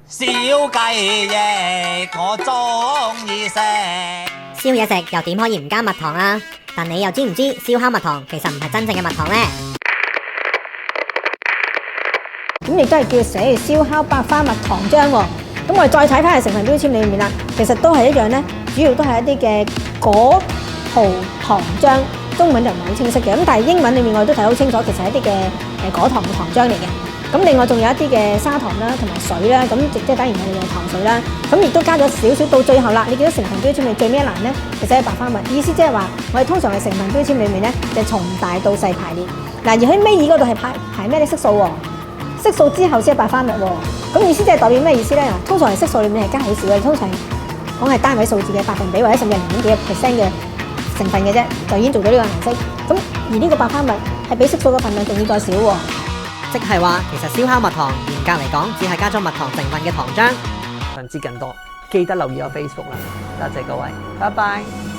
燒雞翼我鍾意食。燒嘢食又點可以唔加蜜糖啊？但你又知唔知燒烤蜜糖其實唔係真正嘅蜜糖呢？咁亦都係叫寫住燒烤百花蜜糖漿喎。咁我哋再睇翻嘅成分標籤裏面啦，其實都係一樣咧，主要都係一啲嘅果葡糖漿，中文就唔係好清晰嘅。咁但係英文裏面我哋都睇好清楚，其實係一啲嘅果糖嘅糖漿嚟嘅。咁另外仲有一啲嘅砂糖啦，同埋水啦，咁即係當然我哋用糖水啦。咁亦都加咗少少到最後啦。你見到成分標籤裏最尾一欄咧，其實係百花蜜，意思即係話我哋通常係成分標籤裏面咧就從大到細排列。嗱，而喺尾二嗰度係排咩啲色素喎？色素之後先係百花蜜喎。咁意思即係代表咩意思咧？嗱，通常係色素裏面係加好少嘅，通常講係單位數字嘅百分比或者甚至係0.幾個% 嘅成分嘅啫，就已經做到呢個顏色。咁而呢個百花蜜係比色素嘅份量仲要再少喎。即係話，其實燒烤蜜糖嚴格嚟講，只係加咗蜜糖成分嘅糖漿。想知更多，記得留意我 Facebook 啦。多謝各位，拜拜。